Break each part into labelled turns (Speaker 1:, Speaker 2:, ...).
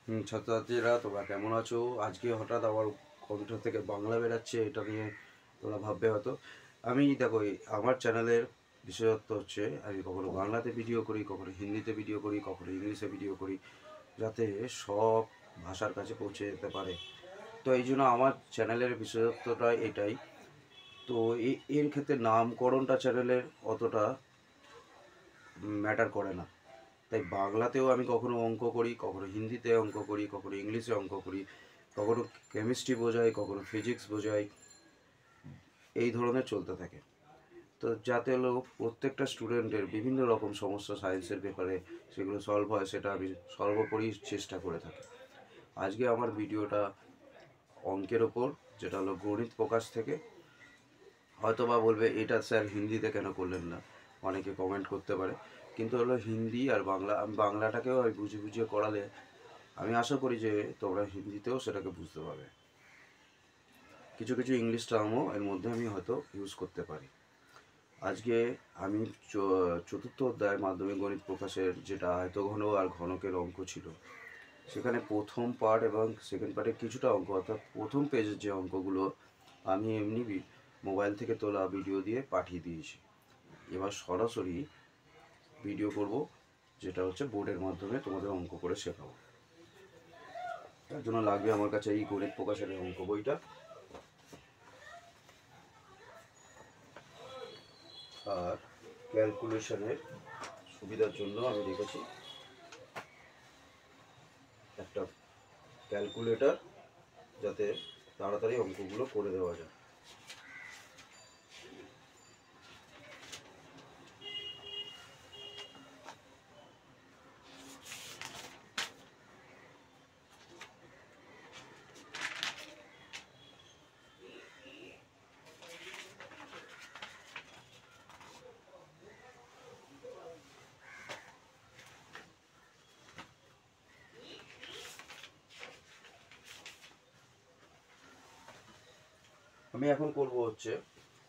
Speaker 1: ছাত্রছাত্রীরা তোমরা কেমন আছো? আজকে হঠাৎ আমার কণ্ঠ থেকে বাংলা বেরাচ্ছে, এটা নিয়ে তোমরা ভাববে হয়তো। আমি দেখো, আমার চ্যানেলের বিশেষত্ব হচ্ছে আমি কখনো বাংলাতে ভিডিও করি, কখনো হিন্দিতে ভিডিও করি, কখনো ইংলিশে ভিডিও করি, যাতে সব ভাষার কাছে পৌঁছে যেতে পারে। তো এই জন্য আমার চ্যানেলের বিশেষত্বটা এটাই। তো এর ক্ষেত্রে নামকরণটা চ্যানেলের অতটা ম্যাটার করে না। তাই বাংলাতেও আমি কখনো অঙ্ক করি, কখনো হিন্দিতে অঙ্ক করি, কখনো ইংলিশে অঙ্ক করি, কখনো কেমিস্ট্রি বোঝাই, কখনো ফিজিক্স বোঝাই, এই ধরনের চলতে থাকে। তো যাতে হলো প্রত্যেকটা স্টুডেন্টের বিভিন্ন রকম সমস্যা সায়েন্সের ব্যাপারে সেগুলো সলভ হয়, সেটা আমি সর্বোপরি চেষ্টা করে থাকি। আজকে আমার ভিডিওটা অঙ্কের ওপর, যেটা হলো গণিত প্রকাশ থেকে। হয়তো বা বলবে এটা স্যার হিন্দিতে কেন করলেন না, অনেকে কমেন্ট করতে পারে। কিন্তু হলো হিন্দি আর বাংলা, আমি বাংলাটাকেও আমি বুঝিয়ে বুঝিয়ে করালে আমি আশা করি যে তোমরা হিন্দিতেও সেটাকে বুঝতে পারবে। কিছু কিছু ইংলিশ টার্মও এর মধ্যে আমি হয়তো ইউজ করতে পারি। আজকে আমি চতুর্থ অধ্যায় মাধ্যমিক গণিত প্রকাশের যেটা আয়তঘন আর ঘনকের অঙ্ক ছিল, সেখানে প্রথম পার্ট এবং সেকেন্ড পার্টে কিছুটা অঙ্ক, অর্থাৎ প্রথম পেজের যে অঙ্কগুলো আমি এমনি মোবাইল থেকে তোলা ভিডিও দিয়ে পাঠিয়ে দিয়েছি। এবার সরাসরি ভিডিও করব, যেটা হচ্ছে বোর্ডের মাধ্যমে তোমাদের অঙ্ক করে শেখাবো। তার জন্য লাগবে আমার কাছে এই গণিত প্রকাশের অঙ্ক বইটা, আর ক্যালকুলেশনের সুবিধার জন্য আমি রেখেছি একটা ক্যালকুলেটর, যাতে তাড়াতাড়ি অঙ্কগুলো করে দেওয়া যায়। আমি এখন করব হচ্ছে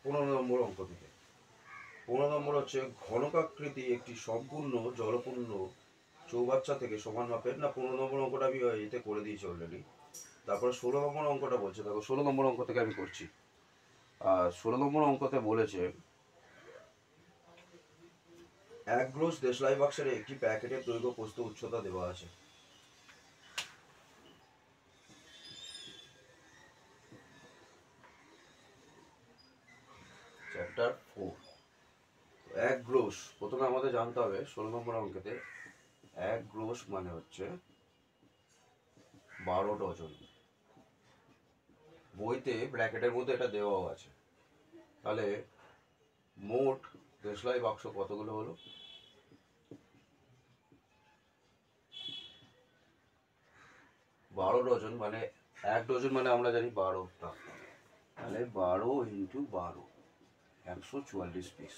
Speaker 1: 15 নম্বর অঙ্ক থেকে। 15 নম্বর হচ্ছে ঘনকাকৃতি একটি সম্পূর্ণ জলপূর্ণ চৌবাচ্চা থেকে সমান মাপের, না 15 নম্বর অঙ্কটা আমি এতে করে দিয়েছি অলরেডি। তারপরে 16 নম্বর অঙ্কটা বলছে, দেখো 16 নম্বর অঙ্ক থেকে আমি করছি। আর 16 নম্বর অঙ্কতে বলেছে এক গ্রোস দেশলাই বাক্সের একটি প্যাকেটের দৈর্ঘ্য প্রস্থ উচ্চতা দেওয়া আছে। চ্যাপ্টার 4। এক গ্রোস প্রথমে আমাদের জানতে হবে 16 নম্বর অঙ্কেতে এক গ্রোস মানে হচ্ছে 12 ডজন। বইতে ব্র্যাকেটের মধ্যে এটা দেওয়াও আছে। তাহলে মোট দেশলাই বাক্স কতগুলো হলো? 12 ডজন, মানে 1 ডজন মানে আমরা জানি 12টা। তাহলে 12 ইন্টু 12, 144 পিস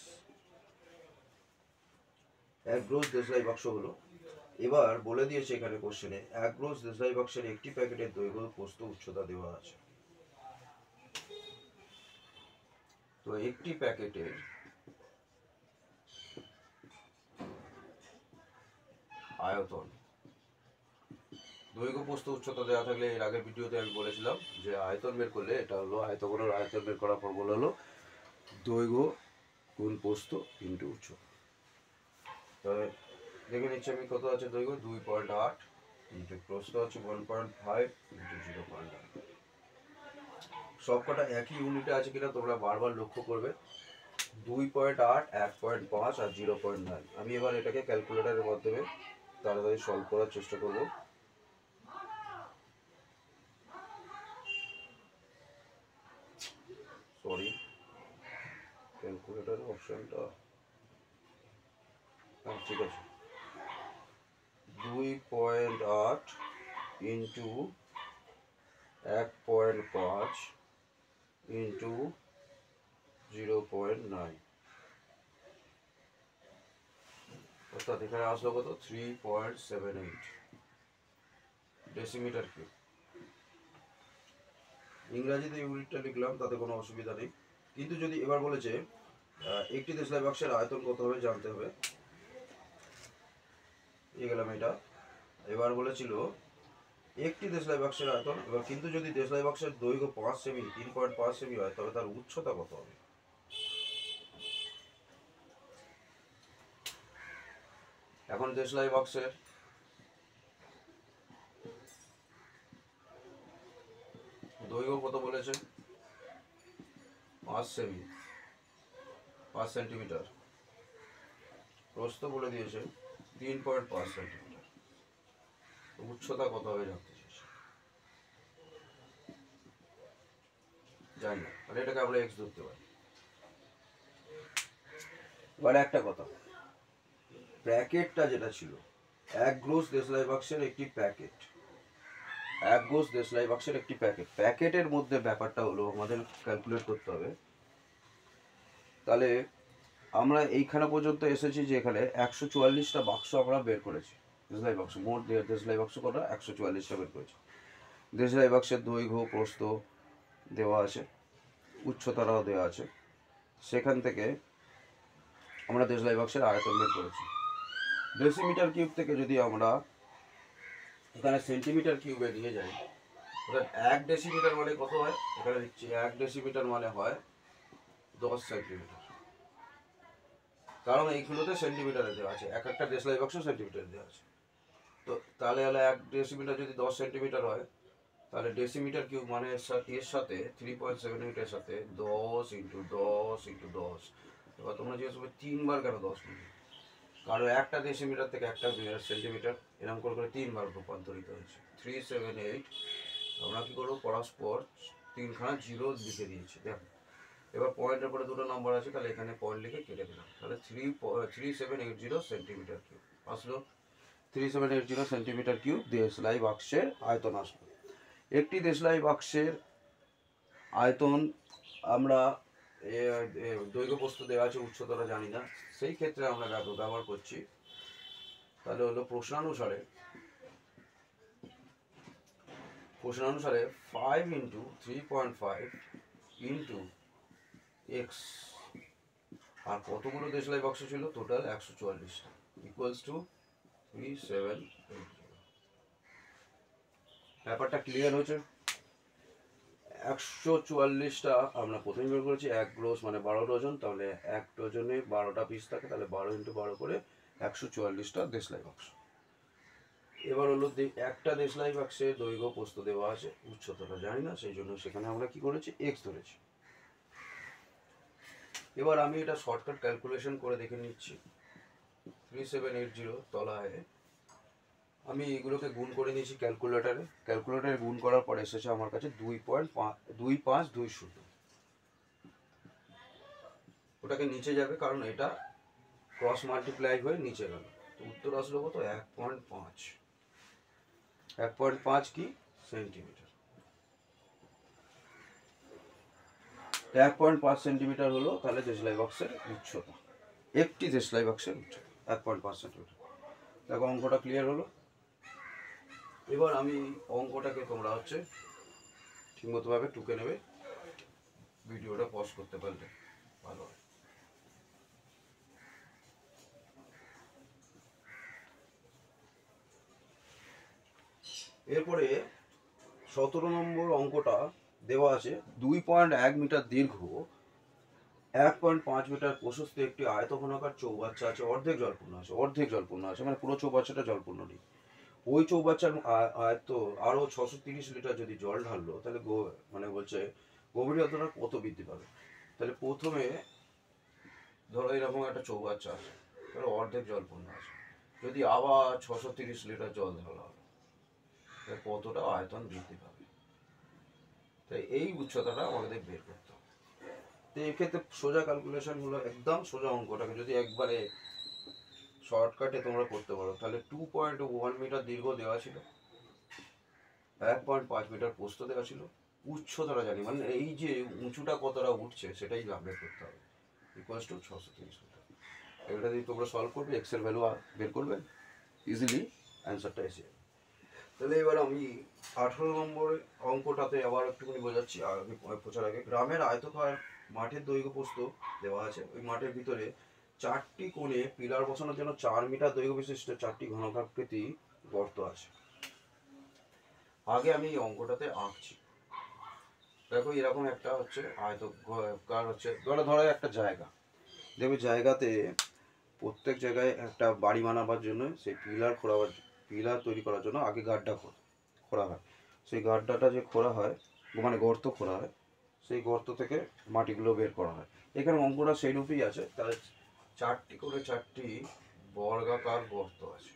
Speaker 1: এক গ্রোস দেশলাই বাক্স হলো। এবার বলে দিয়েছে এখানে কোশ্চেনে এক গ্রোস দেশলাই বাক্সের একটি প্যাকেটের দৈর্ঘ্য প্রস্থ উচ্চতা দেওয়া আছে। তো একটি প্যাকেটের আয়তন, দৈর্ঘ্য প্রস্থ উচ্চতা দেওয়া থাকলে, এর আগের ভিডিওতে আমি বলেছিলাম যে আয়তন বের করলে এটা হলো আয়তঘনের আয়তন বের করার ফর্মুলা হলো দৈর্ঘ্য গুণ প্রস্থ ইন্টু উচ্চতা। তবে দেখে নিচ্ছি আমি কত আছে দৈর্ঘ্য, 2.8 ইন্টু প্রস্থ হচ্ছে 1.5 ইন্টু 0.9। সবকটা একই ইউনিটে আছে কিনা তোমরা বারবার লক্ষ্য করবে। 2.8, 1.5 আর 0.9। আমি এবার এটাকে ক্যালকুলেটরের মাধ্যমে তাড়াতাড়ি সলভ করার চেষ্টা করব। সরি, ক্যালকুলেটরের অপশনটা, হ্যাঁ ঠিক আছে। 2.8 ইন্টু 1.5 ইন্টু 0.9, অর্থাৎ এখানে আসলো কত, 3.78 ডেসিমিটার কিউব। ইংরাজিতে ইউনিটটা লিখলাম, তাতে কোনো অসুবিধা নেই। কিন্তু যদি এবার বলেছে একটি দেশলাই বাক্সের আয়তন কত হবে জানতে হবে, গেলাম এটা। এবার বলেছিল একটি দেশলাই বাক্সের আয়তন। এবার কিন্তু যদি দেশলাই বাক্সের দৈর্ঘ্য 5 সেমি, 3.5 সেমি হয়, তবে তার উচ্চতা কত হবে? এখন দেশলাই বাক্সের দৈর্ঘ্য কত বলেছে? 5 সেমি, 5 সেন্টিমিটার। প্রস্থ বলে দিয়েছে 3.5 সেন্টিমিটার। উচ্চতা কত হবে জানতে চাইছি। জানি না, তাহলে এটাকে আমরা এক্স ধরতে পারি। এবার একটা কথা, প্যাকেটটা যেটা ছিল, এক গ্রোস দেশলাই বাক্সের একটি প্যাকেট, এক গ্রোস দেশলাই বাক্সের একটি প্যাকেট, প্যাকেটের মধ্যে ব্যাপারটা হলো আমাদের ক্যালকুলেট করতে হবে। তাহলে আমরা এইখানে পর্যন্ত এসেছি যে এখানে 144টা বাক্স আমরা বের করেছি, দেশলাই বাক্স। মোট দেশলাই বাক্স কটা? 144টা বের করেছি। দেশলাই বাক্সের দৈর্ঘ্য প্রস্থ দেওয়া আছে, উচ্চতারাও দেওয়া আছে। সেখান থেকে আমরা দেশলাই বাক্সের আয়তন বের করেছি। ডেসিমিটার কিউব থেকে যদি আমরা এখানে সেন্টিমিটার কিউবে নিয়ে যাই, অর্থাৎ 1 ডেসিমিটার মানে কত হয়? এখানে দিচ্ছি 1 ডেসিমিটার মানে হয় 10 সেন্টিমিটার। কারণ এইগুলোতে সেন্টিমিটারে দেওয়া আছে, এক একটা দেশলাই বাক্স সেন্টিমিটারে দেওয়া আছে। তো তাহলে 1 ডেসিমিটার যদি 10 সেন্টিমিটার হয়, তাহলে ডেসিমিটার কিউব মানে এর সাথে 3.78 এর সাথে 10 ইন্টু 10 ইন্টু 10। এবার তোমরা জিজ্ঞেস করবে 3 বার কেন 10 মিটার? কারণ একটা ডেসিমিটার থেকে একটা সেন্টিমিটার এরকম করে করে 3 বার রূপান্তরিত হয়েছে। 378 আমরা কি করবো? পরস্পর 3খানা জিরো লিখে দিয়েছি। দেখো, এবার পয়েন্টের পরে দুটো নম্বর আছে, তাহলে এখানে পয়েন্ট লিখে কেটে দিলাম। তাহলে 3780 সেন্টিমিটার কিউব আসলো। 3780 সেন্টিমিটার কিউব দেশলাই বাক্সের আয়তন আসলো। একটি দেশলাই বাক্সের আয়তন আমরা দৈর্ঘ্য প্রস্থ দেওয়া আছে, উচ্চতাটা জানি না, সেই ক্ষেত্রে আমরা ব্যবহার করছি। তাহলে হলো প্রশ্নানুসারে 5 ইন্টু 3.5 ইন্টু এক্স। আর কতগুলো দেশলাই বাক্স ছিল? টোটাল 144টা, ইকুয়ালস টু 3780। ব্যাপারটা ক্লিয়ার হয়েছে? 144টা আমরা প্রথমে বের করেছি। 1 গ্রোস মানে 12 ডজন, তাহলে 1 ডজনে 12টা পিস থাকে, তাহলে 12 ইন্টু 12 করে 144টা দেশলাই বাক্স। এবার হলো একটা দেশলাই বাক্সের দৈর্ঘ্য প্রস্থ দেওয়া আছে, উচ্চতাটা জানি না, সেই জন্য সেখানে আমরা কি করেছি? এক্স ধরেছি। এবার আমি এটা শর্টকাট ক্যালকুলেশন করে দেখে নিচ্ছি। 3780 তলায় আমি এগুলোকে গুণ করে নিয়েছি ক্যালকুলেটারে। ক্যালকুলেটারে গুণ করার পর এসেছে আমার কাছে 2.2520। ওটাকে নিচে যাবে, কারণ এটা ক্রস মাল্টিপ্লাই হয়ে নিচে গেল। তো উত্তর আসলো কত? 1.5। 1.5 কি? সেন্টিমিটার। 1.5 সেন্টিমিটার হলো তাহলে দেশলাই বাক্সের উচ্চতা, একটি দেশলাই বাক্সের উচ্চতা 1.5 সেন্টিমিটার। দেখো, অঙ্কটা ক্লিয়ার হলো। এবার আমি অঙ্কটাকে তোমরা ঠিকমতোভাবে টুকে নেবে, ভিডিওটা পজ করতে পারলে ভালো হয়। এরপরে 17 নম্বর অঙ্কটা দেওয়া আছে। 2.1 মিটার দীর্ঘ, 1.5 মিটার প্রশস্ত একটি আয়তঘনাকার চৌবাচ্চা আছে, অর্ধেক জলপূর্ণ আছে। অর্ধেক জলপূর্ণ আছে মানে পুরো চৌবাচ্চাটা জলপূর্ণ নেই। ওই চৌবাচ্চার আয়ত্ত আরো 630 লিটার যদি জল ঢাললো, তাহলে মানে বলছে গভীরতাটা কত বৃদ্ধি পাবে। তাহলে প্রথমে ধরো এরকম একটা চৌবাচ্চা আছে, তাহলে অর্ধেক জলপূর্ণ আছে, যদি আবার 630 লিটার জল ঢালা হবে, তাহলে কতটা আয়তন বৃদ্ধি পাবে। তাই এই উচ্চতাটা আমাদের বের করতে হবে। তো এক্ষেত্রে সোজা ক্যালকুলেশন হলো, একদম সোজা অঙ্কটাকে যদি একবারে শর্টকাটে তোমরা করতে পারো, তাহলে 2.1 মিটার দীর্ঘ দেওয়া ছিল, 1.5 মিটার প্রস্থ দেওয়া ছিল, উচ্চতাটা জানি, মানে এই যে উঁচুটা কতটা উঠছে সেটাই বের করতে হবে, ইকুয়ালস টু 630 মিটার। এটা যদি তোমরা সলভ করবে, এক্সের ভ্যালু বের করবে, ইজিলি অ্যান্সারটা এসে যাবে। তাহলে এবার আমি 18 নম্বর অঙ্কটাতে আবার একটুখানি বোঝাচ্ছি। আর আমি পৌঁছার আগে, গ্রামের আয়তকার মাঠের দৈর্ঘ্য প্রস্থ দেওয়া আছে। ওই মাঠের ভিতরে 4টি কোণে পিলার বসানোর জন্য 4 মিটার দৈর্ঘ্য বিশিষ্ট 4টি ঘনকাকৃতি গর্ত আছে। আগে আমি এই অঙ্কটাতে আঁকছি। দেখো এরকম একটা হচ্ছে আয়তকার হচ্ছে, ধরো একটা জায়গা, দেখবে জায়গাতে প্রত্যেক জায়গায় একটা বাড়ি বানাবার জন্য সেই পিলার তৈরি করার জন্য আগে গাড্ডা খোঁড়া হয়। সেই গাড্ডাটা যে খোঁড়া হয়, মানে গর্ত খোঁড়া হয়, সেই গর্ত থেকে মাটিগুলো বের করা হয়। এখানে অঙ্কটা সেই রূপেই আছে। তাহলে 4টি করে 4টি বর্গাকার গর্ত আছে,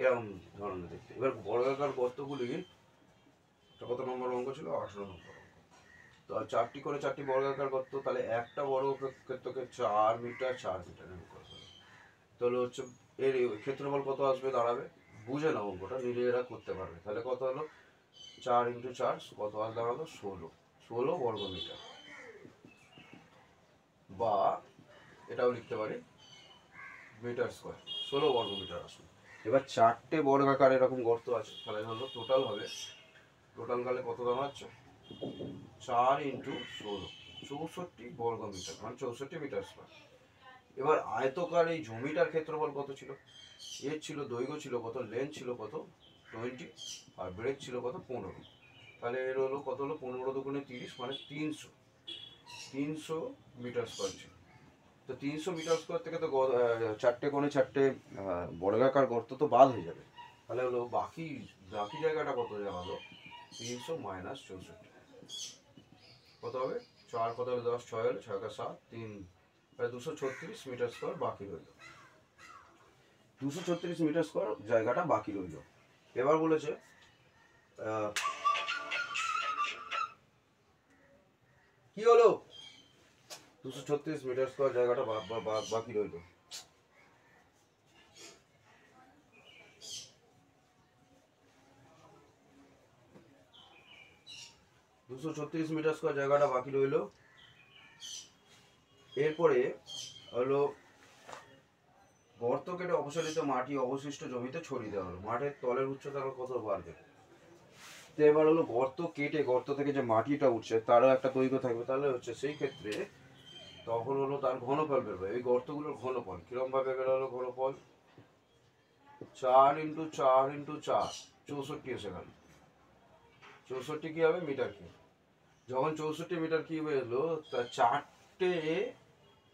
Speaker 1: এরকম ধরনের দেখতে। এবার বর্গাকার গর্তগুলি, কত নম্বর অঙ্ক ছিল? 18 নম্বর অঙ্ক। তো 4টি করে 4টি বর্গাকার গর্ত, তাহলে একটা বর্গক্ষেত্রকে 4 মিটার 4 মিটার তাহলে হচ্ছে এর ক্ষেত্রফল কত আসবে দাঁড়াবে? বুঝে নাও অঙ্কটা, নিজেরা করতে পারবে। তাহলে কত হলো? 4 × 4 কত আস দাঁড়ালো? 16 বর্গ মিটার। বা এটাও লিখতে পারি মিটার স্কোয়ার, 16 বর্গ মিটার আসবে। এবার 4টে বর্গাকার এরকম গর্ত আছে, তাহলে হলো টোটাল হবে, টোটাল কালে কত দাঁড়াচ্ছে? 4 × 16, 64 বর্গ মিটার, মানে 64 মিটার স্কোয়ার। এবার আয়তকার এই জমিটার ক্ষেত্রফল কত ছিল? এর ছিল দৈর্ঘ্য ছিল কত, লেন্থ ছিল কত 20, আর ব্রেড ছিল কত 15। তাহলে এর হলো কত হলো? 15 দুগুণে 30, মানে 300 মিটার স্কোয়ার ছিল। তো 300 মিটার স্কোয়ার থেকে তো 4টে কোণে 4টে বর্গাকার গর্ত তো বাদ হয়ে যাবে। তাহলে হলো বাকি জায়গাটা কত হলো? 300 - 64 কত হবে? 4 কত হবে? 10, 6 হলো 6 × 7, 3, প্রায় 236 মিটার স্কোয়ার বাকি রইল। 236 মিটার স্কোয়ার জায়গাটা বাকি রইল। এবার বলেছে কি হলো? 236 মিটার স্কোয়ার জায়গাটা বাকি রইল। মিটার স্কোয়ার জায়গাটা বাকি রইল। এরপরে হলো গর্ত কেটে অপসারিত মাটি অবশিষ্ট জমিতে ছড়িয়ে দেওয়া হলো। মাঠের তলের উচ্চতা কত বাড়বে? তো এবার হলো গর্ত কেটে গর্ত থেকে যে মাটিটা উঠছে তারও একটা দৈর্ঘ্য থাকবে। তাহলে হচ্ছে সেই ক্ষেত্রে তখন হলো তার ঘনফল বেরোবে। এই গর্তগুলোর ঘনফল কিরকম ভাবে বেরোলো? ঘনফল 4 × 4 × 4, 64 এসে গেল। 64 কি হবে? Metre cube. যখন 64 মিটার কিউব এলো, তা 4টে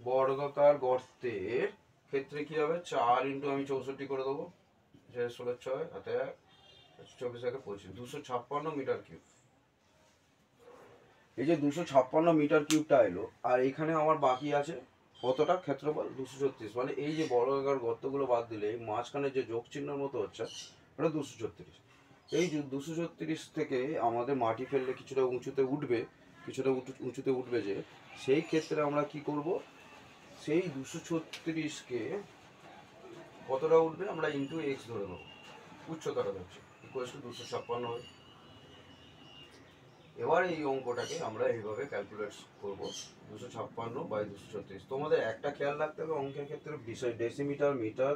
Speaker 1: বর্গাকার গর্তের ক্ষেত্রে কি হবে? 4 × আমি 64 করে দেবো, 16 6 হাতে 24 একে 25, 256 মিটার কিউব। এই যে 256 মিটার কিউবটা এলো, আর এখানে আমার বাকি আছে কতটা ক্ষেত্রফল? 236। মানে এই যে বর্গাকার গর্তগুলো বাদ দিলে এই মাঝখানে যে যোগ চিহ্নের মতো হচ্ছে, ওটা 236। এই 236 থেকে আমাদের মাটি ফেললে কিছুটা উঁচুতে উঠবে, উঁচুতে উঠবে, যে সেই ক্ষেত্রে আমরা কি করব? সেই 236কে কতটা উঠবে আমরা ইন্টু এক্স ধরে নেবো, উচ্চতাটা হচ্ছে ইকুয়াল টু 256 হবে। এবার এই অঙ্কটাকে আমরা এইভাবে ক্যালকুলেট করব, 256/236। তোমাদের একটা খেয়াল রাখতে হবে অঙ্কের ক্ষেত্রে, বিষয় ডেসিমিটার, মিটার,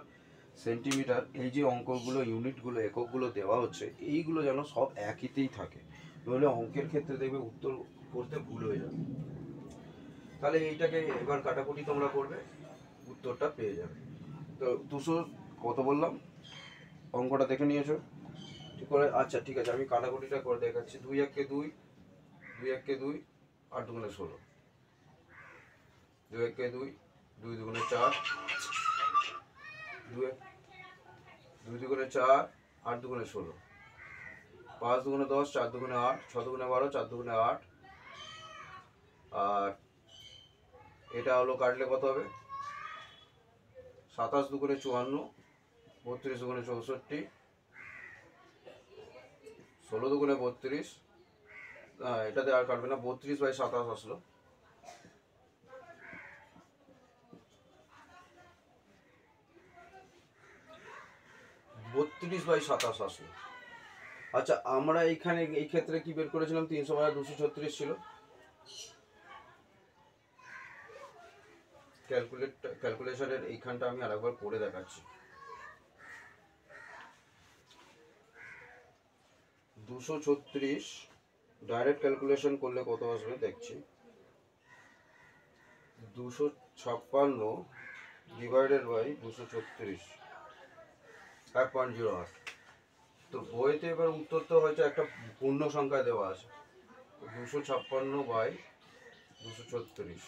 Speaker 1: সেন্টিমিটার, এই যে অঙ্কগুলো, ইউনিটগুলো, এককগুলো দেওয়া হচ্ছে, এইগুলো যেন সব একইতেই থাকে, নইলে অঙ্কের ক্ষেত্রে দেখবে উত্তর করতে ভুল হয়ে যাবে। তাহলে এইটাকে এবার কাটাকুটি তোমরা করবে, উত্তরটা পেয়ে যাবে। তো 200 কত বললাম? অঙ্কটা দেখে নিয়েছো ঠিক করে? আচ্ছা ঠিক আছে, আমি কাটাকুটিটা করে দেখাচ্ছি। 2 1 কে 2, 2 1 কে 2, 8 2 16, 2 1 কে 2, 2 2 4, 2 2 2 4, 8 2 16, 5 2 10, 4 2 8, 6 2 12, 4 2 8। আর এটা হলো কাটলে কত হবে? 27 2 54, 32 2 64, 16 2 32। এটাতে আর কাটবে না, 32/27 আসলো। 32/27 আসলো। আচ্ছা, আমরা এইখানে এই ক্ষেত্রে কি বের করেছিলাম? 300/236 ছিল। ক্যালকুলেশনের এইখানটা আমি আরেকবার করে দেখাচ্ছি। 236 ডাইরেক্ট ক্যালকুলেশন করলে কত আসবে দেখছি। 256 ডিভাইডেড বাই 236, 1.08। তো বইতে এবার উত্তর তো হয়তো একটা পূর্ণ সংখ্যা দেওয়া আছে, 256/236,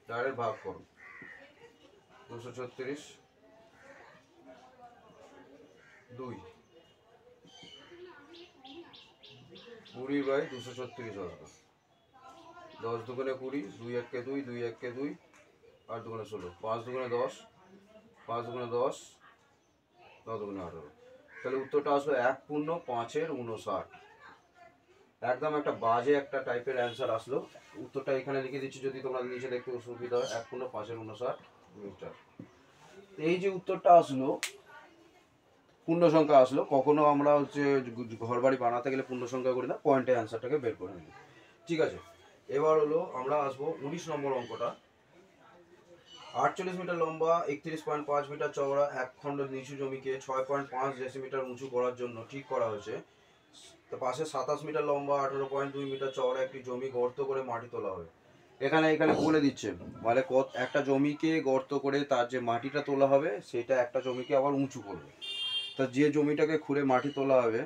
Speaker 1: ডাইরেক্ট ভাগ করো, 236 2 20/236 আসবে, 10 দুগুণে 20, 2 1 2, 2 1 2, 8 দুগুণে 16, 5 দুগুণে 10, 5 দুগুণে 10, 10 দুগুণে 18। তাহলে উত্তরটা আসবে 1.5/59। একদম একটা বাজে একটা টাইপের অ্যান্সার আসলো। উত্তরটা এখানে লিখে দিচ্ছি যদি তোমরা নিচে দেখতে সুবিধা হয়, 1.5/59 মিটার। এই যে উত্তরটা আসলো, পূর্ণ সংখ্যা আসলো, কখনো আমরা হচ্ছে ঘর বাড়ি বানাতে গেলে পূর্ণ সংখ্যা করি না, পয়েন্টে অ্যান্সারটাকে বের করে নিই। ঠিক আছে, এবার হলো আমরা আসবো 19 নম্বর অঙ্কটা। 48 মিটার লম্বা, 31.5 মিটার চওড়া এক খণ্ড নিচু জমিকে 6.5 ডেসিমিটার উঁচু করার জন্য ঠিক করা হয়েছে। পাশে 27 মিটার লম্বা, 18.2 মিটার চওড়া একটি জমি গর্ত করে মাটি তোলা হবে। এখানে বলে দিচ্ছে, মানে একটা জমিকে গর্ত করে তার যে মাটিটা তোলা হবে সেটা একটা জমিকে আবার উঁচু করবে। তা যে জমিটাকে খুঁড়ে মাটি তোলা হবে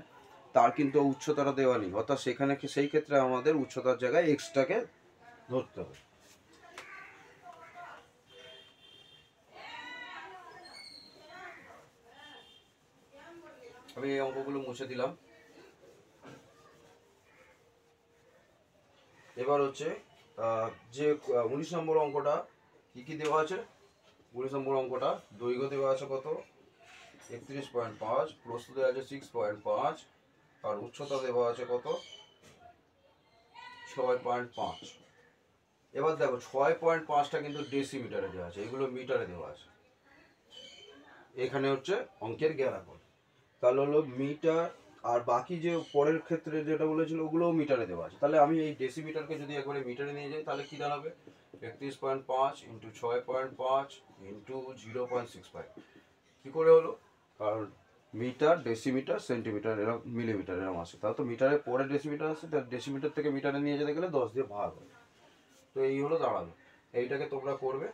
Speaker 1: তার কিন্তু উচ্চতাটা দেওয়া নেই, অর্থাৎ সেখানে সেই ক্ষেত্রে আমাদের উচ্চতার জায়গায় এক্সটাকে ধরতে হবে। আমি এই অঙ্কগুলো মুছে দিলাম। এবার হচ্ছে যে 19 নম্বর অঙ্কটা কি কি দেওয়া আছে। 19 নম্বর অঙ্কটা দৈর্ঘ্য দেওয়া আছে কত, 31.5, প্রস্থ দেওয়া আছে 6.5, আর উচ্চতা দেওয়া আছে কত, 6.5। এবার দেখো 6.5টা কিন্তু ডেসিমিটারে দেওয়া আছে, এগুলো মিটারে দেওয়া আছে। এখানে হচ্ছে অঙ্কের জ্ঞানাকর, তাহলে হলো মিটার, আর বাকি যে পরের ক্ষেত্রে যেটা বলেছিল ওগুলোও মিটারে দেওয়া আছে। তাহলে আমি এই ডেসিমিটারকে যদি একবারে মিটারে নিয়ে যাই তাহলে কি দাঁড়াবে, 31.5 ইন্টু 6.5 ইন্টু 0.65। কী করে হলো, কারণ মিটার, ডেসিমিটার, সেন্টিমিটার, এরকম মিলিমিটার এরকম আছে, তাহলে তো মিটারের পরে ডেসিমিটার আছে, তার ডেসিমিটার থেকে মিটারে নিয়ে যেতে গেলে 10 দিয়ে ভাগ হয়। তো এই হলো দাঁড়ালো, এইটাকে তোমরা করবে,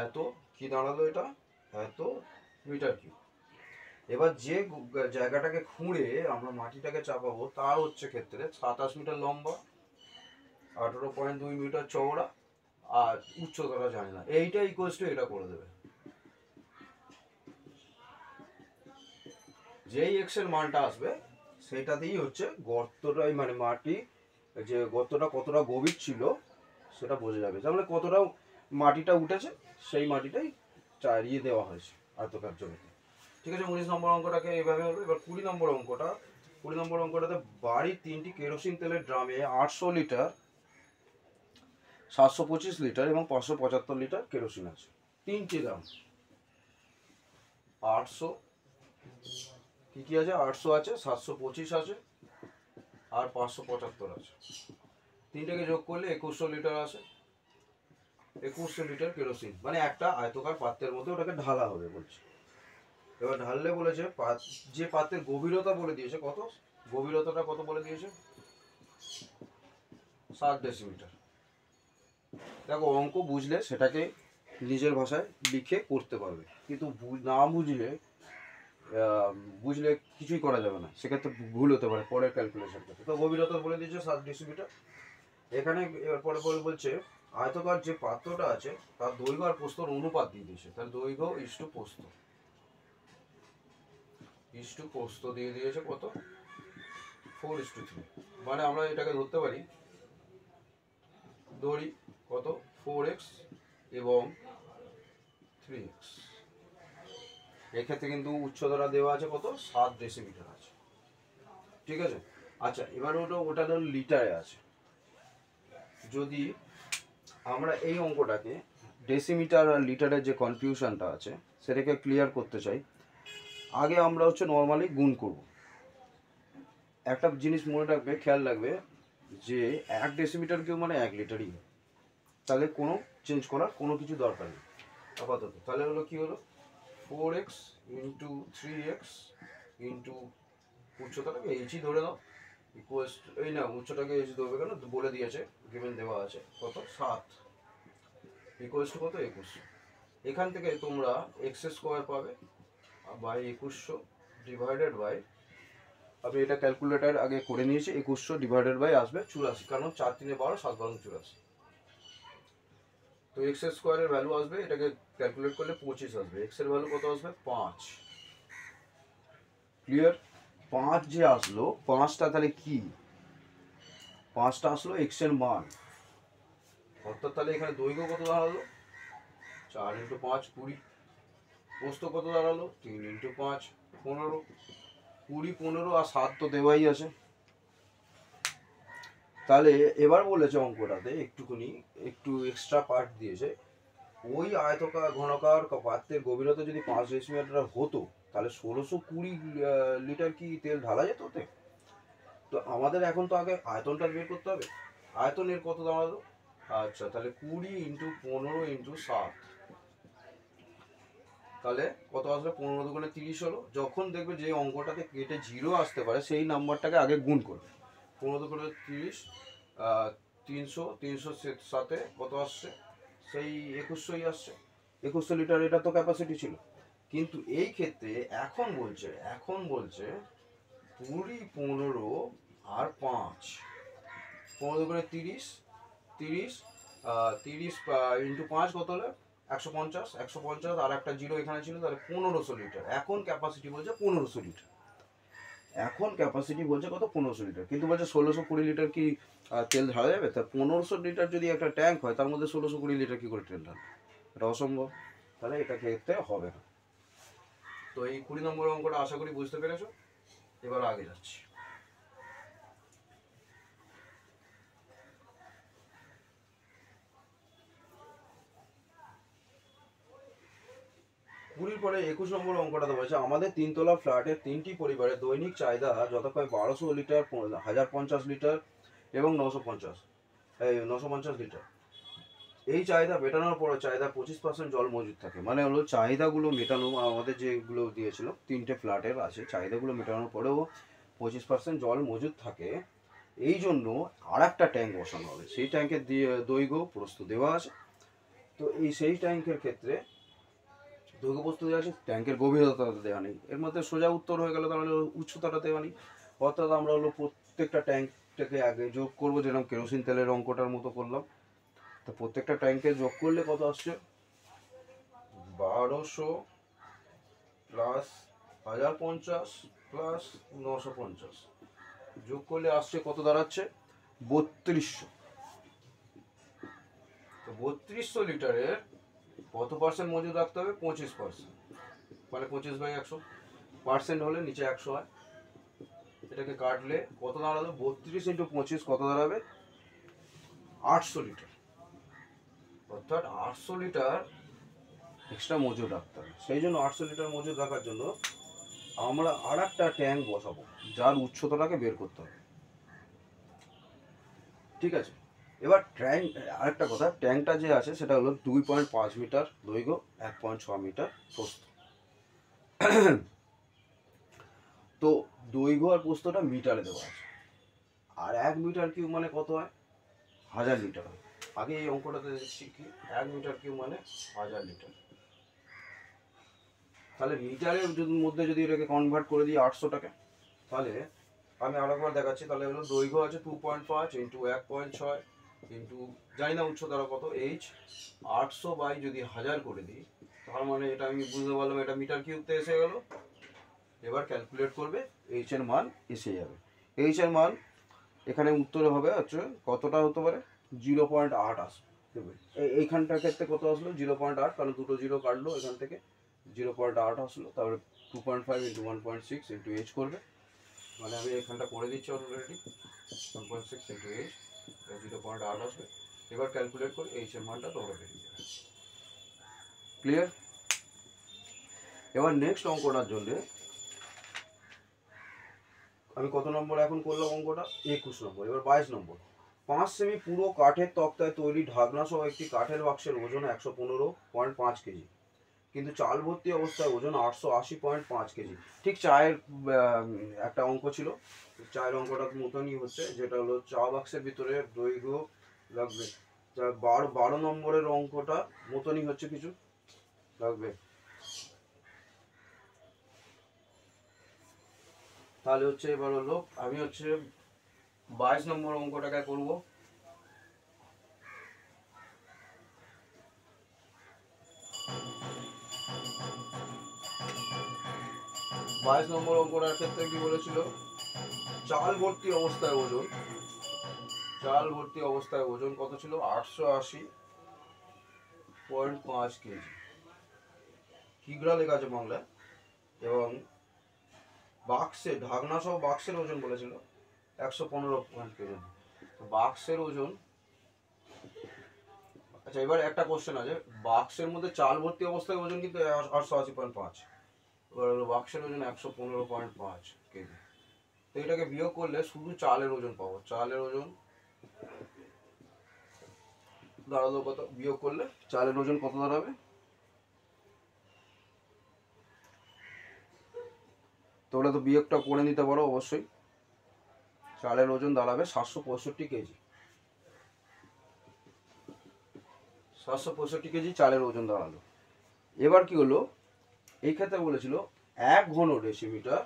Speaker 1: এত কি দাঁড়ালো এটা, এত মিটার কিউব। এবার যে জায়গাটাকে খুঁড়ে আমরা মাটিটাকে চাপাবো তার হচ্ছে ক্ষেত্রে 27 মিটার লম্বা, 18.2 মিটার চওড়া, আর উচ্চতাটা জানি না, এইটা ইকুয়ালস টু এটা করে দেবে। যেই এক্স এর মানটা আসবে সেটাতেই হচ্ছে গর্তটাই, মানে মাটি যে গর্তটা কতটা গভীর ছিল সেটা বোঝা যাবে, তাহলে কতটা মাটিটা উঠেছে সেই মাটিটাই চারিয়ে দেওয়া হয়েছে আয়তকার জমিতে। ঠিক আছে, 19 নম্বর অঙ্কটাকে এইভাবে হলো। এবার 20 নম্বর অঙ্কটা, 20 নম্বর অঙ্কটাতে বাড়ির 3টি কেরোসিন তেলের ড্রামে 800 লিটার, 725 লিটার এবং 575 লিটার কেরোসিন আছে। 3টে ড্রাম, 800 কি কি আছে, 800 আছে, 725 আছে, আর 575 আছে। তিনটাকে যোগ করলে 2100 লিটার আসে। 2100 লিটার কেরোসিন, মানে একটা আয়তকার পাত্রের মধ্যে ওটাকে ঢালা হবে বলছে। এবার ঢাললে বলেছে যে পাত্রের গভীরতা বলে দিয়েছে কত, গভীরতাটা কত বলে দিয়েছে, 7 ডেসিমিটার। দেখো অঙ্ক বুঝলে সেটাকে নিজের ভাষায় লিখে করতে পারবে, কিন্তু না বুঝলে কিছুই করা যাবে না, সেক্ষেত্রে ভুল হতে পারে পরের ক্যালকুলেশন করতে। তো গভীরতা বলে দিয়েছে 7 ডেসিমিটার। এখানে এবার পরে বলছে আয়তকার যে পাত্রটা আছে তার দৈর্ঘ্য আর প্রস্থর অনুপাত দিয়ে দিয়েছে, তার দৈর্ঘ্য ইস্টু প্রস্থ দিয়ে দিয়েছে কত, 4:3। মানে আমরা এটাকে ধরতে পারি, ধরি কত, 4x এবং 3x। এক্ষেত্রে কিন্তু উচ্চতাটা দেওয়া আছে কত, 7 ডেসিমিটার আছে। ঠিক আছে, আচ্ছা এবার ওটা লিটারে আছে। যদি আমরা এই অঙ্কটাকে ডেসিমিটার আর লিটারের যে কনফিউশনটা আছে সেটাকে ক্লিয়ার করতে চাই, আগে আমরা হচ্ছে নর্মালি গুণ করব। একটা জিনিস মনে রাখবে, খেয়াল রাখবে যে 1 ডেসিমিটার কিউব মানে 1 লিটারই, তাহলে কোনো চেঞ্জ করার কোনো কিছু দরকার নেই আপাতত। তাহলে হলো কি হলো, 4x ইন্টু 3x ইন্টু উচ্চতাটাকে এইচই ধরে দাও, ইকুয়ালস এই না উচ্চটাকে এইচ ধরবে কেন, বলে দিয়েছে গিভেন দেওয়া আছে কত, 7, ইকুয়ালস টু কত, 21। এখান থেকে তোমরা এক্স স্কোয়ার পাবে বাই 2100 ডিভাইডেড বাই আমি এটা ক্যালকুলেটার আগে করে নিয়েছি, 2100 ডিভাইডেড বাই আসবে 84, কারণ 4 3 12 7 12 84। তো এক্স এর স্কোয়ারের ভ্যালু আসবে, এটাকে ক্যালকুলেট করলে 25 আসবে। এক্স এর ভ্যালু কত আসবে? 5। ক্লিয়ার? 5 যে আসলো, 5টা তাহলে কি? 5টা আসলো এক্স এর মান, অর্থাৎ তাহলে এখানে দৈর্ঘ্য কত দাঁড়ালো? 4 × 5 20। প্রস্থ কত দাঁড়ালো? 3 × 5 15। 20 15 আর 7 তো দেওয়াই আছে। তাহলে এবার বলেছে অঙ্কটাতে একটু এক্সট্রা পার্ট দিয়েছে, ওই আয়তকার ঘনকার পাত্রের গভীরতা যদি 5 ডেসিমিটার হতো তাহলে 1620 লিটার কি তেল ঢালা যেত ওতে? তো আমাদের এখন তো আগে আয়তনটা বের করতে হবে। আয়তনের কত দাঁড়ালো? আচ্ছা, তাহলে 20 × 15 × 7, তাহলে কত আসবে? 15 দুগুণে 30 হলো। যখন দেখবে যে অঙ্কটাতে কেটে 0 আসতে পারে সেই নাম্বারটাকে আগে গুণ করবে। 15 দুগুণে 30, 300, 300 সাথে কত আসছে? সেই 2100ই আসছে। 2100 লিটার এটা তো ক্যাপাসিটি ছিল। কিন্তু এই ক্ষেত্রে এখন বলছে 20 15 আর 5, 15 দুগুণে 30, 30 × 5 কত হলো? 150, 150 আর একটা জিরো এখানে ছিল, তাহলে 1500 লিটার। এখন ক্যাপাসিটি বলছে 1500 লিটার। এখন ক্যাপাসিটি বলছে কত? 1500 লিটার। কিন্তু বলছে 1620 লিটার কি তেল ঢালা যাবে? তা 1500 লিটার যদি একটা ট্যাঙ্ক হয় তার মধ্যে 1620 লিটার কি করে তেল ঢালবে? এটা অসম্ভব। তাহলে এটা ক্ষেত্রে হবে না। তো এই 20 নম্বর অঙ্কটা আশা করি বুঝতে পেরেছো। এবার আগে যাচ্ছি। কুড়ির পরে 21 নম্বর অঙ্কটা তো বলছে আমাদের 3 তলা ফ্ল্যাটের 3টি পরিবারের দৈনিক চাহিদা যথাক্রমে 1200 লিটার, 1050 লিটার এবং 950 লিটার। এই চাহিদা মেটানোর পরে চাহিদা 25% জল মজুদ থাকে। মানে হলো চাহিদাগুলো মেটানো, আমাদের যেগুলো দিয়েছিল 3টে ফ্ল্যাটের আছে, চাহিদাগুলো মেটানোর পরেও 25% জল মজুদ থাকে। এই জন্য আর একটা ট্যাঙ্ক বসানো হবে। সেই ট্যাঙ্কের দৈর্ঘ্য প্রস্থ দেওয়া আছে। তো সেই ট্যাঙ্কের ক্ষেত্রে দৈর্ঘ্য প্রস্থ দেওয়া আছে, ট্যাঙ্কের গভীরতা দেওয়া নেই। এর মধ্যে সোজা উত্তর হয়ে গেল, তাহলে উচ্চতাটা দেওয়া নেই। অর্থাৎ আমরা হলো প্রত্যেকটা ট্যাঙ্কটাকে আগে যোগ করবো, যেরকম কেরোসিন তেলের অঙ্কটার মতো করলাম। তো প্রত্যেকটা ট্যাঙ্কে যোগ করলে কত আসছে? 1200 প্লাস 1050 প্লাস 950 যোগ করলে আসছে কত দাঁড়াচ্ছে? 3200। তো 3200 লিটারের কত পার্সেন্ট মজুদ রাখতে হবে? 25%। মানে 25/100। পার্সেন্ট হলে নিচে 100 হয়। এটাকে কাটলে কত দাঁড়ালো? 32 × 25 কত দাঁড়াবে? 800 লিটার। অর্থাৎ 800 লিটার এক্সট্রা মজুদ রাখতে হবে। সেই জন্য 800 লিটার মজুদ রাখার জন্য আমরা আর একটা ট্যাঙ্ক বসাবো, যার উচ্চতাটাকে বের করতে হবে। ঠিক আছে? এবার ট্যাঙ্ক, আরেকটা কথা, ট্যাঙ্কটা যে আছে সেটা হলো 2.5 মিটার দৈর্ঘ্য, 1.6 মিটার প্রস্থ। তো দৈর্ঘ্য আর প্রস্থটা মিটারে দেওয়া আছে। আর 1 মিটার কিউব মানে কত হয়? 1000 লিটার হয়। আগে এই অঙ্কটাতে শিখি, 1 মিটার কিউব মানে 1000 লিটার। তাহলে মিটারের মধ্যে যদি এটাকে কনভার্ট করে দিই 800 টাকা, তাহলে আমি আরেকবার দেখাচ্ছি। তাহলে হলো দৈর্ঘ্য আছে 2.5 ইন্টু 1.6 ইন্টু জানি না উচ্চতারা কত, এইচ 800 বাই যদি 1000 করে দিই, তার মানে এটা আমি বুঝতে পারলাম এটা মিটার কিউবতে এসে গেল। এবার ক্যালকুলেট করবে, এইচ এর মান এসে যাবে। এইচ এর মান এখানে উত্তরে হবে হচ্ছে কতটা হতে পারে? 0.8 আসবে। এইখানটার ক্ষেত্রে কত আসলো? 0.8, কারণ দুটো জিরো কাটলো এখান থেকে, 0.8 আসলো। তারপরে 2.5 ইন্টু 1.6 ইন্টু এইচ করবে, মানে আমি এখানটা করে দিচ্ছি অলরেডি। 1.6 ইন্টু এইচ 0.8 আসবে। এবার ক্যালকুলেট করে এইচ এর মানটা তোমরা বেরিয়ে যাবে। ক্লিয়ার? এবার নেক্সট অঙ্কটার জন্য আমি কত নম্বর এখন করলাম অঙ্কটা? 21 নম্বর। এবার 22 নম্বর। 5 সেমি পুরো কাঠের তক্তায় তৈরি ঢাকনা সহ একটি কাঠের বাক্সের ওজন 115.5 কেজি, কিন্তু চাল ভর্তি অবস্থায় ওজন 880.5 কেজি। ঠিক চায়ের একটা অঙ্ক ছিল, চায়ের অঙ্কটার মতনই হচ্ছে, যেটা হলো চা বাক্সের ভিতরে দৈর্ঘ্য লাগবে 12 নম্বরের অঙ্কটা মতনই হচ্ছে, কিছু লাগবে। তাহলে হচ্ছে এবার হলো আমি হচ্ছে 22 নম্বর অঙ্কটাকে করব। বাইশ নম্বর অঙ্কটার ক্ষেত্রে কি বলেছিল, চাল ভর্তি অবস্থায় ওজন, চাল ভর্তি অবস্থায় ওজন কত ছিল, 880.5 কেজি, কিগ্রা লেখা আছে বাংলায়। এবং বাক্সের ঢাকনা সহ বাক্সের ওজন বলেছিল 115 কেজি। তো বাক্সের ওজন, আচ্ছা এবার একটা কোশ্চেন আছে, বাক্সের মধ্যে চাল ভর্তি অবস্থায় ওজন কিন্তু 880.5, এবার হলো বাক্সের ওজন 115.5 কেজি। তো এটাকে বিয়োগ করলে শুধু চালের ওজন পাবো, চালের ওজন দাঁড়ালো কত, বিয়োগ করলে চালের ওজন কত দাঁড়াবে, তোমরা তো বিয়োগটা করে নিতে পারো অবশ্যই। চালের ওজন দাঁড়াবে 765 কেজি, 765 কেজি চালের ওজন দাঁড়ালো। এবার কি হলো, এই ক্ষেত্রে বলেছিল 1 ঘন ডেসিমিটার,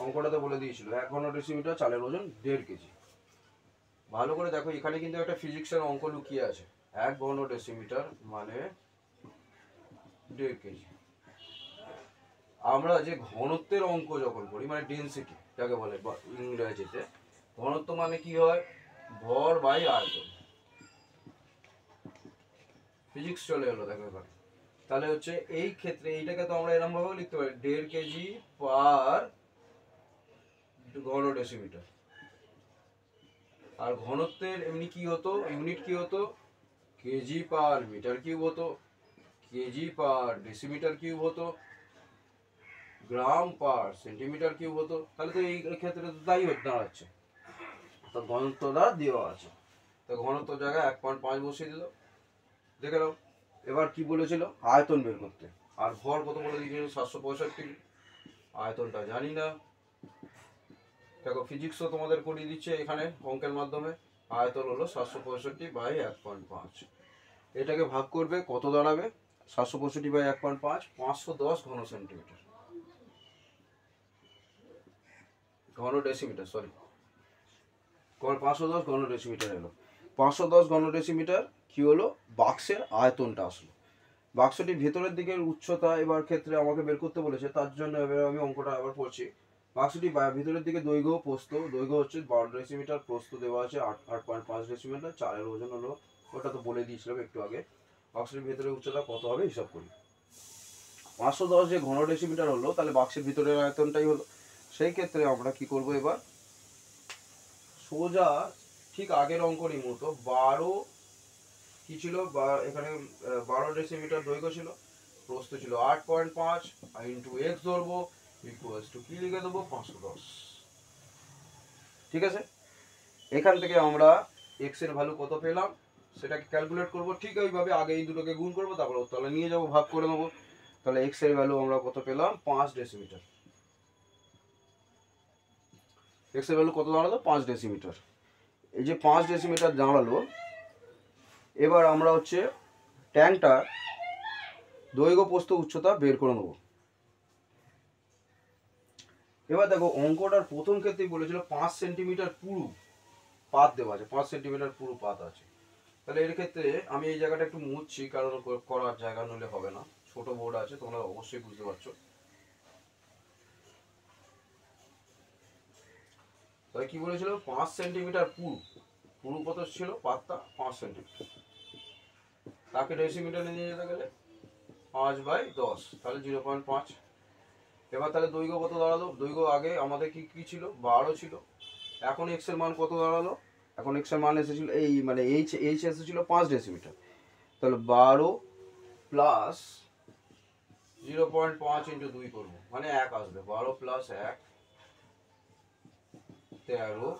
Speaker 1: অঙ্কটাতে বলে দিয়েছিল 1 ঘন ডেসিমিটার চালের ওজন 1.5 কেজি। ভালো করে দেখো, এখানে কিন্তু একটা ফিজিক্সের অঙ্ক লুকিয়ে আছে। 1 ঘন ডেসিমিটার মানে 1.5 কেজি। আমরা যে ঘনত্বের অঙ্ক যখন করি, মানে ডেনসিটি যাকে বলে ইংরেজিতে, ঘনত্ব মানে কি হয়, ভর বাই আয়তন, ফিজিক্স চলে এলো দেখো এবার। তাহলে হচ্ছে এই ক্ষেত্রে এইটাকে তো আমরা এরকম ভাবে লিখতে পারি, 1.5 কেজি পার ঘন ডেসিমিটার। আর ঘনত্বের এমনি কি হতো, ইউনিট কি হতো, কেজি পার মিটার কিউব হতো, কেজি পার ডেসিমিটার কিউব হতো, গ্রাম পার সেন্টিমিটার কিউব হতো। তাহলে তো এই ক্ষেত্রে তো তাই দাঁড়াচ্ছে, তো ঘনত্ব দ্বারা দেওয়া আছে, তো ঘনত্ব জায়গায় 1.5 বসিয়ে দিল। দেখে নাও এবার কি বলেছিল, আয়তন বের করতে, আর ভর কত বলে দিয়েছিল 765, আয়তনটা জানি না। দেখো ফিজিক্সও তোমাদের করিয়ে দিচ্ছে এখানে অঙ্কের মাধ্যমে, আয়তন হলো 765/1.5। এটাকে ভাগ করবে কত দাঁড়াবে, 765/1.5, 510 ঘন সেন্টিমিটার, ঘন ডেসিমিটার, সরি 510 ঘন ডেসিমিটার এলো। 510 ঘন ডেসিমিটার কি হলো, বাক্সের আয়তনটা আসলো। বাক্সটির ভেতরের দিকের উচ্চতা এবার ক্ষেত্রে আমাকে বের করতে বলেছে, তার জন্য এবার আমি অঙ্কটা আবার পড়ছি। বাক্সটি ভিতরের দিকে দৈর্ঘ্য প্রস্থ, দৈর্ঘ্য হচ্ছে 12 ডেসিমিটার, প্রস্থ দেওয়া আছে 8.5 ডেসিমিটার, চালের ওজন হলো, ওটা তো বলে দিয়েছিলাম একটু আগে। বাক্সটির ভেতরে উচ্চতা কত হবে হিসাব করি। 510 যে ঘন ডেসিমিটার হলো, তাহলে বাক্সের ভিতরের আয়তনটাই হলো। সেই ক্ষেত্রে আমরা কি করব, এবার সোজা ঠিক আগের অঙ্করই মতো 12 কি ছিল, এখানে 12 ডেসিমিটার দৈর্ঘ্য ছিল, প্রস্থ ছিল 8.5, ইন্টু এক্স ধরবো, ইকুয়ালস টু কি লিখে দেবো, 510। ঠিক আছে, এখান থেকে আমরা এক্স এর ভ্যালু কত পেলাম সেটাকে ক্যালকুলেট করব। ঠিক ওইভাবে আগে এই দুটোকে গুণ করবো, তারপর তাহলে নিয়ে যাবো, ভাগ করে নেবো। তাহলে এক্স এর ভ্যালু আমরা কত পেলাম, 5 ডেসিমিটার। এক্স এর ভ্যালু কত দাঁড়ালো, 5 ডেসিমিটার। এই যে 5 ডেসিমিটার দাঁড়ালো, এবার আমরা হচ্ছে ট্যাঙ্কটা দৈর্ঘ্য প্রস্থ উচ্চতা বের করে নেবো। এবার দেখো অঙ্কটার প্রথম ক্ষেত্রেই বলেছিল 5 সেন্টিমিটার পুরু পাত দেওয়া আছে, 5 সেন্টিমিটার পুরু পাত আছে। তাহলে এর ক্ষেত্রে আমি এই জায়গাটা একটু মুছছি, কারণ করার জায়গা নইলে হবে না, ছোট বোর্ড আছে, তোমরা অবশ্যই বুঝতে পারছো। তাহলে কি বলেছিল, 5 সেন্টিমিটার পুরু, পুরু কত ছিল পাতটা, 5 সেন্টিমিটার, তাকে ডেসিমিটারে নিয়ে যেতে গেলে 5/10, তাহলে 0.5। এবার তাহলে দৈর্ঘ্য কত দাঁড়ালো, দৈর্ঘ্য আগে আমাদের কি কি ছিল, 12 ছিল, এখন এক্স এর মান কত দাঁড়ালো, এখন এক্স এর মান এসেছিল এই মানে এইচ এসেছিল 5 ডেসিমিটার, তাহলে 12 প্লাস 0.5 ইন্টু 2 করবো, মানে 1 আসবে, 12 প্লাস 1 13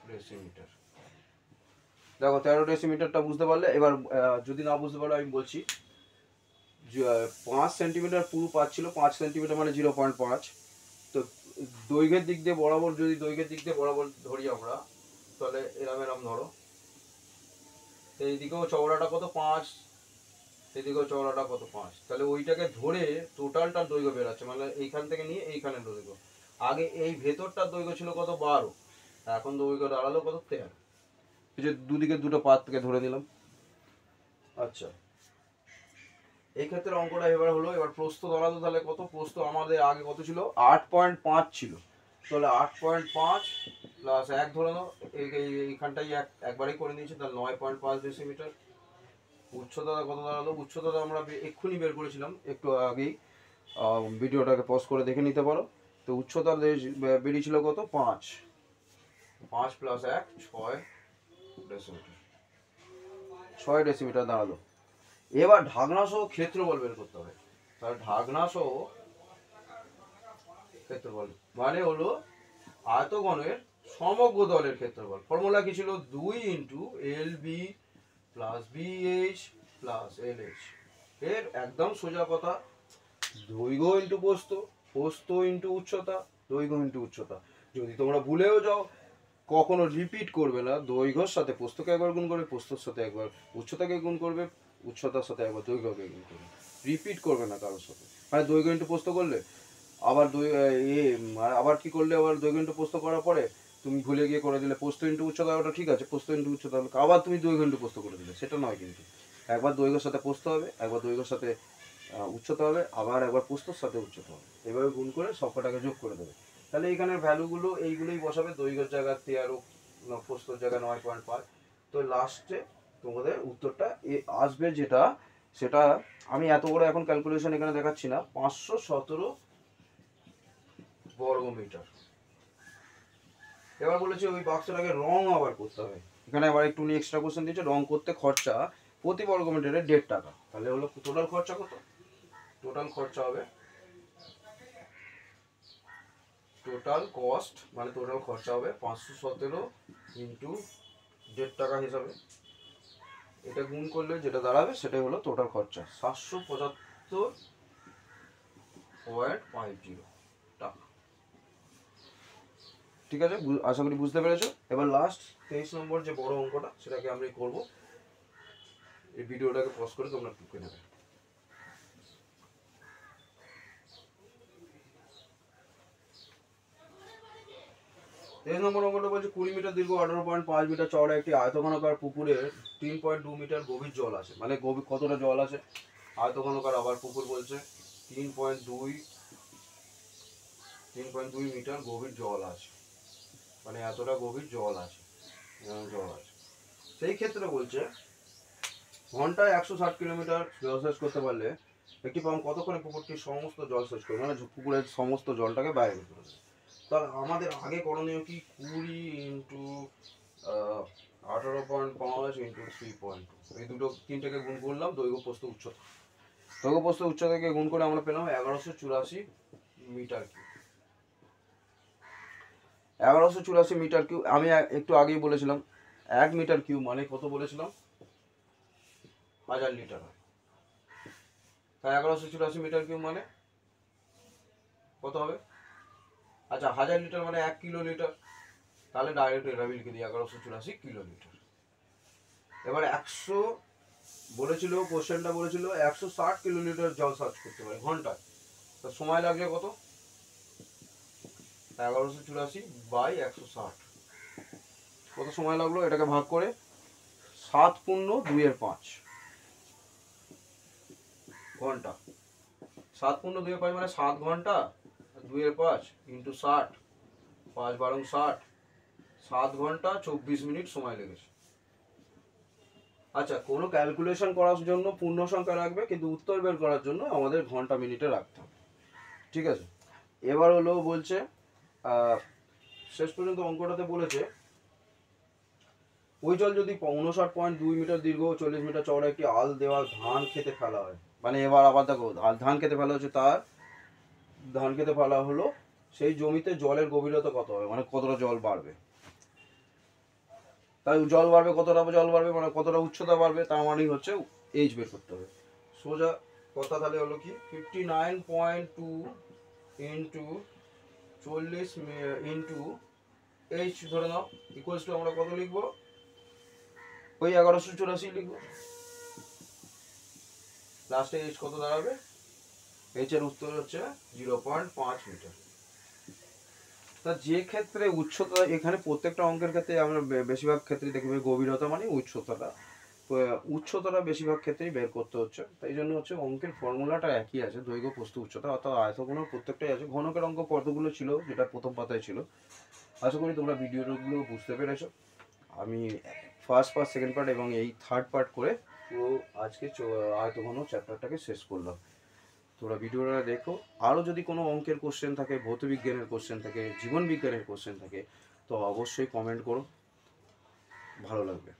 Speaker 1: ডেসিমিটার। দেখো 13 ডেসিমিটারটা বুঝতে পারলে। এবার যদি না বুঝতে পারো আমি বলছি, 5 সেন্টিমিটার পুরো পাচ্ছিল, 5 সেন্টিমিটার মানে 0.5। তো দৈর্ঘ্যের দিক দিয়ে বরাবর, যদি দৈর্ঘ্যের দিক দিয়ে বরাবর ধরি আমরা, তাহলে এরম ধরো, এইদিকেও চওড়াটা কত 5, এদিকেও চওড়াটা কত 5, তাহলে ওইটাকে ধরে টোটালটা দৈর্ঘ্য বেরাচ্ছে, মানে এইখান থেকে নিয়ে এইখানের দৈর্ঘ্য। আগে এই ভেতরটার দৈর্ঘ্য ছিল কত 12, এখন দৈর্ঘ্য দাঁড়ালো কত 13। এই যে দুদিকে দুটো পাত থেকে ধরে নিলাম। আচ্ছা, এই ক্ষেত্রে অঙ্কটা এবার হলো, এবার প্রস্থ দাঁড়ালো তাহলে কত, প্রস্থ আমাদের আগে কত ছিল 8.5 ছিল, তাহলে 8.5 প্লাস 1 ধরে নাও, এইখানটাই একবারই করে নিয়েছি, তাহলে 9.5 ডেসিমিটার। উচ্চতা কত দাঁড়ালো, উচ্চতা আমরা এক্ষুনি বের করেছিলাম একটু আগেই, ভিডিওটাকে পজ করে দেখে নিতে পারো। তো উচ্চতা বেরিয়েছিল কত 5, 5 প্লাস 1 6 ডেসিমিটার, 6 ডেসিমিটার দাঁড়ালো। এবার ঢাকনা সহ ক্ষেত্রফল বের করতে হবে। তাহলে ঢাকনা সহ ক্ষেত্রফল মানে হলো আয়তঘনের সমগ্র দলের ক্ষেত্রফল। ফর্মুলা কি ছিল, 2 into L B plus BH plus L H. এর একদম সোজা কথা, দৈর্ঘ্য ইন্টু প্রস্থ, প্রস্থ ইন্টু উচ্চতা, দৈর্ঘ্য ইন্টু উচ্চতা। যদি তোমরা ভুলেও যাও কখনো রিপিট করবে না, দৈর্ঘ্যর সাথে প্রস্থকে একবার গুণ করবে, প্রস্থর সাথে একবার উচ্চতাকে গুণ করবে, উচ্চতার সাথে একবার দৈর্ঘ্যকে গুণ করবে, রিপিট করবে না কারোর সাথে। মানে দৈর্ঘ্য ইন্টু প্রস্থ করলে আবার আবার কি করলে, আবার দৈর্ঘ্য ইন্টু প্রস্থ করার পরে তুমি ভুলে গিয়ে করে দিলে প্রস্থ ইন্টু উচ্চতা, ওটা ঠিক আছে, প্রস্থ ইন্টু উচ্চতা, আবার তুমি দৈর্ঘ্য ইন্টু প্রস্থ করে দিলে, সেটা নয়। কিন্তু একবার দৈর্ঘ্যের সাথে প্রস্থ হবে, একবার দৈর্ঘ্যের সাথে উচ্চতা হবে, আবার একবার প্রস্থর সাথে উচ্চতা হবে, এভাবে গুণ করে সবকটাকে যোগ করে দেবে। তাহলে এইখানের ভ্যালুগুলো এইগুলোই বসাবে, দৈর্ঘ্যের জায়গায় 13, প্রস্থর জায়গায় 9.5। তো লাস্টে তোমাদের উত্তরটা আসবে যেটা, সেটা আমি এত বড় এখন ক্যালকুলেশন এখানে দেখাচ্ছি না, 517 বর্গমিটার। এবার বলেছে ওই বাক্সটাকে রং আবার করতে হবে। এখানে আবার একটু এক্সট্রা কোশ্চেন দিয়েছে, রং করতে খরচা প্রতি বর্গমিটারে 1.5 টাকা। তাহলে হলো টোটাল খরচা কত, টোটাল খরচা হবে, টোটাল কস্ট মানে টোটাল খরচা হবে 517 ইন্টু 1.5 টাকা হিসাবে। এটা গুণ করলে যেটা দাঁড়াবে সেটাই হলো টোটাল খরচা, 775.50 টাকা। ঠিক আছে, আশা করি বুঝতে পেরেছো। এবার লাস্ট 23 নম্বর যে বড় অঙ্কটা, সেটাকে আমরা করব। এই ভিডিওটাকে পজ করে তোমরা টুকে নেবে। 23 নম্বর অঙ্কটা বলছে 20 মিটার দীর্ঘ 18.5 মিটার চওড়া একটি আয়তঘনাকার পুকুরে 3.2 মিটার গভীর জল আছে। মানে গভীর কতটা জল আছে, আয়তঘনাকার আবার পুকুর বলছে, 3.2 মিটার গভীর জল আছে, মানে এতটা গভীর জল আছে, জল আছে। সেই ক্ষেত্রে বলছে ঘন্টায় 160 কিলোমিটার জল সেচ করতে পারলে একটি পাম্প কতক্ষণে পুকুরটির সমস্ত জল সেচ করবে, মানে পুকুরের সমস্ত জলটাকে বাইরে বের করে দেবে। তাহলে আমাদের আগে করণীয় কি, 20 ইন্টু 18.5 ইন্টু 3.2, এই দুটো তিনটাকে গুণ করলাম, দৈর্ঘ্য প্রস্থ উচ্চতা, দৈর্ঘ্য প্রস্থ উচ্চতাকে গুণ করে আমরা পেলাম 1184 মিটার কিউব। 1184 metre cube. আমি একটু আগেই বলেছিলাম 1 মিটার কিউব মানে কত বলেছিলাম, 1000 লিটার হয়। তাই 1184 মিটার কিউব মানে কত হবে, আচ্ছা 1000 লিটার মানে 1 কিলো লিটার, তাহলে ডাইরেক্ট এটা লিখে দিই 1184 কিলো লিটার। এবার 100 বলেছিল, কোশ্চেনটা বলেছিল 160 কিলোমিটার জল সার্চ করতে পারে ঘন্টায়, তো সময় লাগবে কত, 1184 বাই 160, কত সময় লাগলো, এটাকে ভাগ করে 7 পূর্ণ 2/5 ঘন্টা, 7 পূর্ণ 2/5 মানে 7 ঘন্টা, 2/5 ইন্টু 60, 5 12 60, 7 ঘন্টা 24 মিনিট সময় লেগেছে। আচ্ছা, কোনো ক্যালকুলেশন করার জন্য পূর্ণ সংখ্যা রাখবে, কিন্তু উত্তর বের করার জন্য আমাদের ঘন্টা মিনিটে রাখতে হবে। ঠিক আছে, এবার হলো বলছে শেষ পর্যন্ত অঙ্কটাতে বলেছে ওই জল যদি 59.2 মিটার দীর্ঘ 40 মিটার চওড়া একটি আল দেওয়া ধান খেতে ফেলা হয়। মানে এবার আবার দেখো, ধান খেতে ফেলা হচ্ছে, তার ধান খেতে ফেলা হলো, সেই জমিতে জলের গভীরতা কত হবে, মানে কতটা জল বাড়বে। তাই জল বাড়বে, কতটা জল বাড়বে মানে কতটা উচ্চতা বাড়বে, তার মানেই হচ্ছে এইচ বের করতে হবে। সোজা কথা তাহলে হলো কি, 59.2 ইন্টু 40 ইন্টু এইচ ধরে নাও, ইকুয়ালস টু আমরা কত লিখবো, ওই 1184 লিখবো। লাস্টে এইচ কত দাঁড়াবে, এইচ এর উত্তর হচ্ছে 0.5 মিটার। তা যে ক্ষেত্রে উচ্চতা, এখানে প্রত্যেকটা অঙ্কের ক্ষেত্রে আমরা বেশিরভাগ ক্ষেত্রে দেখবে গভীরতা মানে উচ্চতাটা, উচ্চতাটা বেশিরভাগ ক্ষেত্রেই বের করতে হচ্ছে। তাই জন্য হচ্ছে অঙ্কের ফর্মুলাটা একই আছে, দৈর্ঘ্য প্রস্থ উচ্চতা, অর্থাৎ আয়তগুলো প্রত্যেকটাই আছে। ঘনকের অঙ্ক কতগুলো ছিল যেটা প্রথম পাতায় ছিল। আশা করি তোমরা ভিডিওগুলো বুঝতে পেরেছো। আমি ফার্স্ট পার্ট, সেকেন্ড পার্ট এবং এই থার্ড পার্ট করে পুরো আজকে আয়তঘন চ্যাপ্টারটাকে শেষ করলাম। তোমরা ভিডিওটা দেখো। আরও যদি কোনো অঙ্কের কোশ্চেন থাকে, ভৌতবিজ্ঞানের কোশ্চেন থাকে, জীবন বিজ্ঞানের কোশ্চেন থাকে, তো অবশ্যই কমেন্ট করো, ভালো লাগবে।